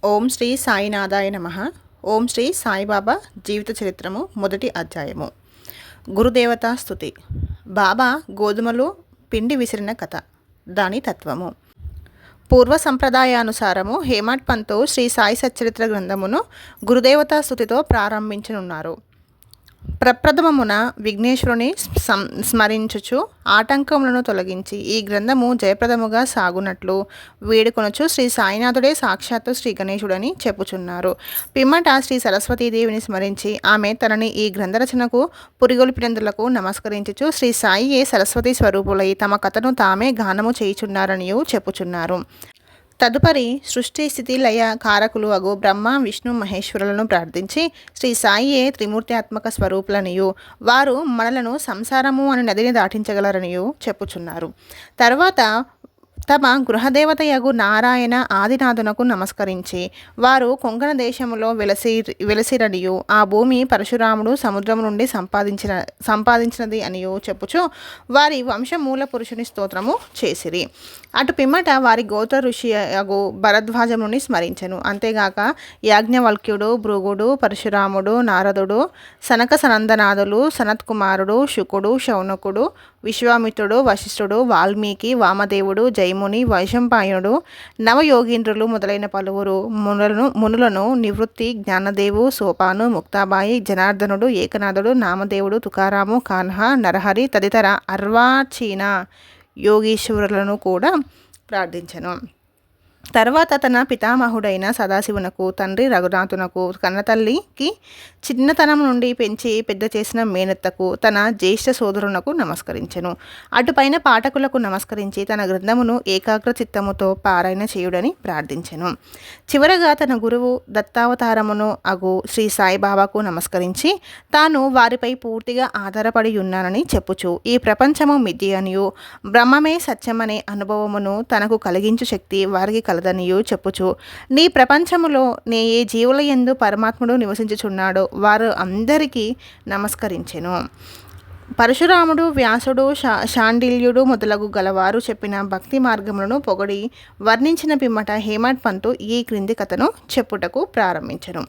ఓం శ్రీ సాయినాథాయ నమః. ఓం శ్రీ సాయిబాబా జీవిత చరిత్రము మొదటి అధ్యాయము. గురుదేవతా స్తుతి. బాబా గోధుమలు పిండి విసిరిన కథ. దాని తత్వము. పూర్వ సంప్రదాయానుసారము హేమాడ్ పంతు శ్రీ సాయి సచ్చరిత్ర గ్రంథమును గురుదేవతా స్తుతితో ప్రారంభించనున్నారు. ప్రప్రథమమున విఘ్నేశ్వరుని స్మరించుచు ఆటంకములను తొలగించి ఈ గ్రంథము జయప్రదముగా సాగునట్లు వేడుకొనుచు శ్రీ సాయినాథుడే సాక్షాత్తు శ్రీ గణేశుడని చెప్పుచున్నారు. పిమ్మట శ్రీ సరస్వతీదేవిని స్మరించి ఆమె తనని ఈ గ్రంథరచనకు పురిగొల్పినందులకు నమస్కరించుచు శ్రీ సాయియే సరస్వతి స్వరూపులై తమ కథను తామే గానము చేయుచున్నారనియు చెప్పుచున్నారు. తదుపరి సృష్టి స్థితి లయ కారకులు అగు బ్రహ్మ విష్ణు మహేశ్వరులను ప్రార్థించి శ్రీ సాయియే త్రిమూర్త్యాత్మక స్వరూపులనియు వారు మనలను సంసారము అని నదిని దాటించగలరనియు చెప్పుచున్నారు. తర్వాత తమ గృహదేవతయగు నారాయణ ఆదినాథునకు నమస్కరించి వారు కొంకణ దేశములో వెలసిరనియు ఆ భూమి పరశురాముడు సముద్రము నుండి సంపాదించినది అనియు చెప్పుచు వారి వంశమూల పురుషుని స్తోత్రము చేసిరి. అటు పిమ్మట వారి గోత్ర ఋషి అగు భరద్వాజముని స్మరించెను. అంతేగాక యాజ్ఞవల్క్యుడు, భృగుడు, పరశురాముడు, నారదుడు, సనక సనందనాథులు, సనత్కుమారుడు, శుకుడు, శౌనకుడు, విశ్వామిత్రుడు, వశిష్ఠుడు, వాల్మీకి, వామదేవుడు, జైముని, వైశంపాయనుడు, నవయోగీంద్రులు మొదలైన పలువురు మునులను నివృత్తి, జ్ఞానదేవు, సోపాను, ముక్తాబాయి, జనార్దనుడు, ఏకనాథుడు, నామదేవుడు, తుకారాము, కాన్హా, నరహరి తదితర అర్వాచీన యోగీశ్వరులను కూడా ప్రార్థించెను. తర్వాత తన పితామహుడైన సదాశివునకు, తండ్రి రఘునాథునకు, కన్నతల్లికి చిన్నతనం నుండి పెంచి పెద్ద చేసిన మేనత్తకు, తన జ్యేష్ఠ సోదరునకు నమస్కరించెను. అటుపైన పాఠకులకు నమస్కరించి తన గ్రంథమును ఏకాగ్ర చిత్తముతో పారాయణ చేయుడని ప్రార్థించెను. చివరగా తన గురువు దత్తావతారమును అగు శ్రీ సాయిబాబాకు నమస్కరించి తాను వారిపై పూర్తిగా ఆధారపడి ఉన్నానని చెప్పుచు ఈ ప్రపంచము మిథ్య అనియు బ్రహ్మమే సత్యమనే అనుభవమును తనకు కలిగించు శక్తి వారికి కలదనియు చెప్పుచు నీ ప్రపంచములో నే ఏ జీవుల యందు పరమాత్ముడు నివసించుచున్నాడో వారు అందరికీ నమస్కరించెను. పరశురాముడు, వ్యాసుడు, శాండిల్యుడు మొదలగు గలవారు చెప్పిన భక్తి మార్గములను పొగడి వర్ణించిన పిమ్మట హేమాడ్ పంతు ఈ క్రింది కథను చెప్పుటకు ప్రారంభించెను.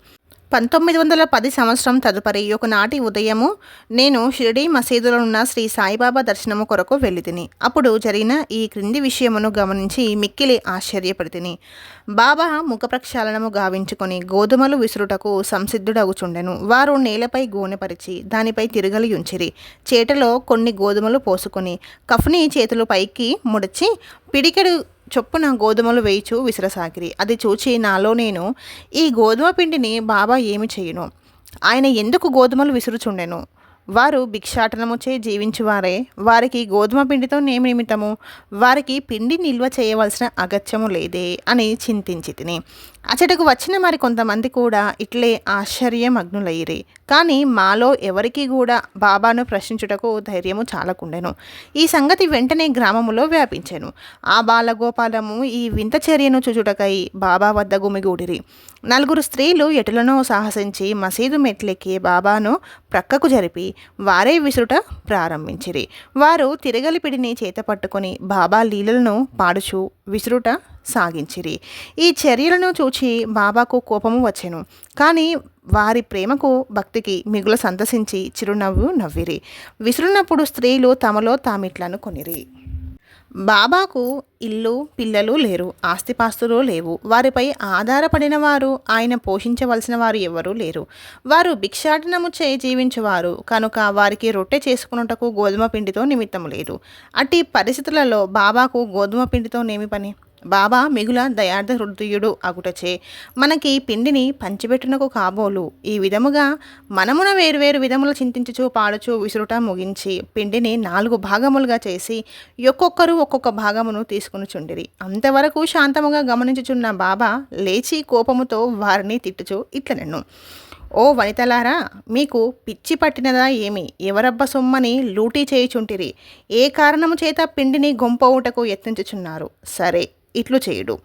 1910 సంవత్సరం తదుపరి ఒకనాటి ఉదయము నేను షిరిడీ మసీదులో ఉన్న శ్రీ సాయిబాబా దర్శనము కొరకు వెళ్ళితిని. అప్పుడు జరిగిన ఈ క్రింది విషయమును గమనించి మిక్కిలి ఆశ్చర్యపడితిని. బాబా ముఖ ప్రక్షాళనము గావించుకొని గోధుమలు విసురుటకు సంసిద్ధుడగుచుండెను. వారు నేలపై గోనెపరిచి దానిపై తిరగలి ఉంచిరి. చేటలో కొన్ని గోధుమలు పోసుకొని కఫ్ని చేతులు పైకి ముడిచి పిడికెడు చొప్పున గోధుమలు వేయిచు విసరసాగిరి. అది చూచి నాలో నేను, ఈ గోధుమ పిండిని బాబా ఏమి చేయును? ఆయన ఎందుకు గోధుమలు విసురుచుండెను? వారు భిక్షాటనముచే జీవించువారే, వారికి గోధుమ పిండితో నేమి నిమిత్తము? వారికి పిండి నిల్వ చేయవలసిన అగత్యము లేదే అని చింతించి తిని అచటకు వచ్చిన మరి కొంతమంది కూడా ఇట్లే ఆశ్చర్యమగ్నులయ్యిరి. కానీ మాలో ఎవరికి కూడా బాబాను ప్రశ్నించుటకు ధైర్యము చాలకుండెను. ఈ సంగతి వెంటనే గ్రామములో వ్యాపించెను. ఆ బాలగోపాలము ఈ వింత చర్యను చూచుటకై బాబా వద్ద గుమిగూడిరి. 4 స్త్రీలు ఎటులనో సాహసించి మసీదు మెట్లెక్కి బాబాను ప్రక్కకు జరిపి వారే విసురుట ప్రారంభించిరి. వారు తిరగలిపిడిని చేత పట్టుకొని బాబా లీలలను పాడుచు విసురుట సాగించిరి. ఈ చర్యలను చూచి బాబాకు కోపము వచ్చెను. కానీ వారి ప్రేమకు భక్తికి మిగుల సంతసించి చిరునవ్వు నవ్విరి. విసురునప్పుడు స్త్రీలు తమలో తామిట్లను కొనిరి. బాబాకు ఇల్లు పిల్లలు లేరు, ఆస్తిపాస్తులు లేవు. వారిపై ఆధారపడిన వారు, ఆయన పోషించవలసిన వారు ఎవరూ లేరు. వారు భిక్షాటనము చేయి జీవించువారు కనుక వారికి రొట్టె చేసుకున్నటకు గోధుమ పిండితో నిమిత్తము లేదు. అట్టి పరిస్థితులలో బాబాకు గోధుమ పిండితో నేమి పని? బాబా మిగుల దయార్థ హృదయుడు అగుటచే మనకి పిండిని పంచిపెట్టునకు కాబోలు. ఈ విధముగా మనమున వేరువేరు విధముల చింతించుచు పాడుచు విసురుట ముగించి పిండిని 4 భాగములుగా చేసి ఒక్కొక్కరు ఒక్కొక్క భాగమును తీసుకుని చుండిరి. అంతవరకు శాంతముగా గమనించుచున్న బాబా లేచి కోపముతో వారిని తిట్టుచు ఇట్లనెను. ఓ వనితలారా, మీకు పిచ్చి పట్టినదా ఏమి? ఎవరబ్బ సొమ్మని లూటీ చేయుచుంటిరి? ఏ కారణము చేత పిండిని గొంపవుటకు యత్నించుచున్నారు? సరే, ఇట్లు చేయుడు.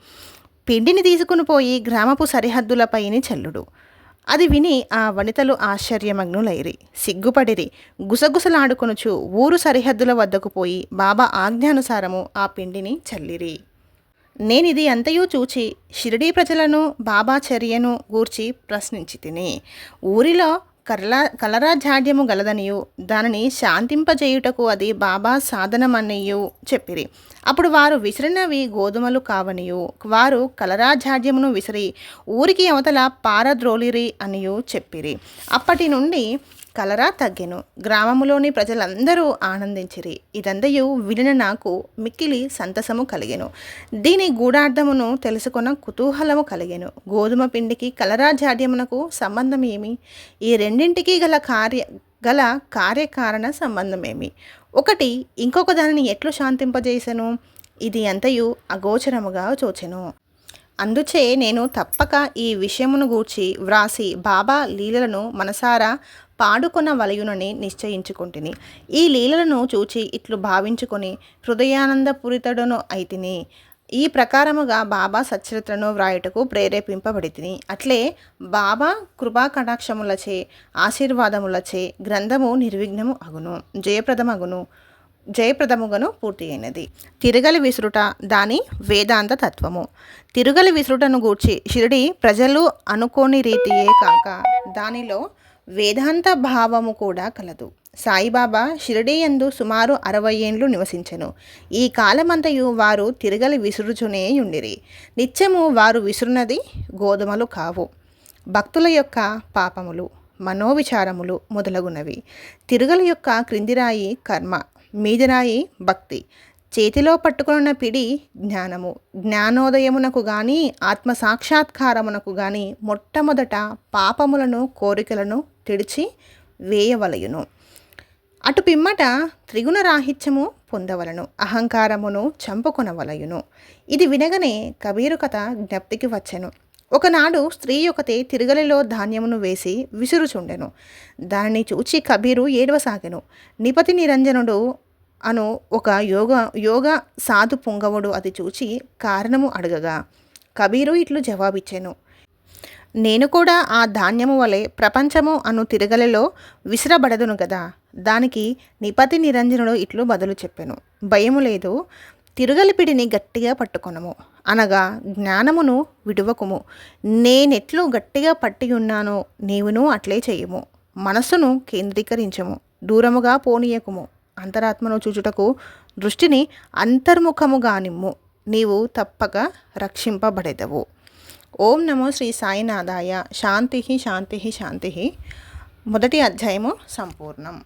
పిండిని తీసుకుని పోయి గ్రామపు సరిహద్దులపైని చల్లుడు. అది విని ఆ వనితలు ఆశ్చర్యమగ్నులైరి, సిగ్గుపడిరి. గుసగుసలాడుకొనుచు ఊరు సరిహద్దుల వద్దకు పోయి బాబా ఆజ్ఞానుసారము ఆ పిండిని చల్లిరి. నేనిది అంతయు చూచి షిరిడీ ప్రజలను బాబా చర్యను గూర్చి ప్రశ్నించి తిని ఊరిలో కలరాజాడ్యము గలదనియు దానిని శాంతింపజేయుటకు అది బాబా సాధనమనియు చెప్పిరి. అప్పుడు వారు విసిరినవి గోధుమలు కావనియు వారు కలరాజాడ్యమును విసిరి ఊరికి అవతల పారద్రోలిరి అనియు చెప్పిరి. అప్పటి నుండి కలరా తగ్గెను. గ్రామములోని ప్రజలందరూ ఆనందించిరి. ఇదంతయు వినిన నాకు మిక్కిలి సంతసము కలిగెను. దీని గూఢార్థమును తెలుసుకొన కుతూహలము కలిగెను. గోధుమ పిండికి కలరాజాడ్యమునకు సంబంధం ఏమి? ఈ రెండింటికి గల కార్యకారణ సంబంధమేమి? ఒకటి ఇంకొక దానిని ఎట్లు శాంతింపజేసెను? ఇది అంతయు అగోచరముగా తోచెను. అందుచే నేను తప్పక ఈ విషయమును గూర్చి వ్రాసి బాబా లీలలను మనసారా పాడుకొన వలయునని నిశ్చయించుకుంటుని. ఈ లీలలను చూచి ఇట్లు భావించుకొని హృదయానందపూరితుడను అయితిని. ఈ ప్రకారముగా బాబా సచ్చరిత్రను వ్రాయుటకు ప్రేరేపింపబడితిని. అట్లే బాబా కృపా కటాక్షములచే ఆశీర్వాదములచే గ్రంథము నిర్విఘ్నము అగును, జయప్రదముగను పూర్తి అయినది. తిరగలి విసురుట దాని వేదాంత తత్వము. తిరగలి విసురుటను గూర్చి షిరిడి ప్రజలు అనుకోని రీతియే కాక దానిలో వేదాంత భావము కూడా కలదు. సాయిబాబా షిరిడీ యందు సుమారు 60 ఏండ్లు నివసించెను. ఈ కాలమంతయు వారు తిరగలి విసురుచునే యుండిరి. నిత్యము వారు విసురునది గోధుమలు కావు, భక్తుల యొక్క పాపములు, మనోవిచారములు మొదలగునవి. తిరగలి యొక్క క్రిందిరాయి కర్మ, మీదిరాయి భక్తి. చేతిలో పట్టుకున్న పిడి జ్ఞానము. జ్ఞానోదయమునకు గాని ఆత్మసాక్షాత్కారమునకు గాని మొట్టమొదట పాపములను కోరికలను తిడిచి వేయవలయును. అటు పిమ్మట త్రిగుణరాహిత్యము పొందవలను, అహంకారమును చంపుకొనవలయును. ఇది వినగనే కబీరు కథ జ్ఞప్తికి వచ్చెను. ఒకనాడు స్త్రీ ఒకతే తిరగలిలో ధాన్యమును వేసి విసురుచుండెను. దానిని చూచి కబీరు ఏడవసాగెను. నిపతి నిరంజనుడు అను ఒక యోగ సాధు పుంగవుడు అది చూచి కారణము అడగగా కబీరు ఇట్లు జవాబిచ్చెను. నేను కూడా ఆ ధాన్యము వలె ప్రపంచము అను తిరగలిలో విసిరబడదును గదా. దానికి నిపతి నిరంజనుడు ఇట్లు బదులు చెప్పెను. భయము లేదు, తిరగలి పిడిని గట్టిగా పట్టుకొనము, అనగా జ్ఞానమును విడువకుము. నేనెట్లు గట్టిగా పట్టి ఉన్నానో నీవును అట్లే చెయ్యము. మనస్సును కేంద్రీకరించము, దూరముగా పోనీయకుము. అంతరాత్మను చూచుటకు దృష్టిని అంతర్ముఖముగా నిమ్ము, నీవు తప్పక రక్షింపబడెదవు. ఓం నమో శ్రీ సాయినాథాయ. శాంతి శాంతి శాంతి. మొదటి అధ్యాయము సంపూర్ణం.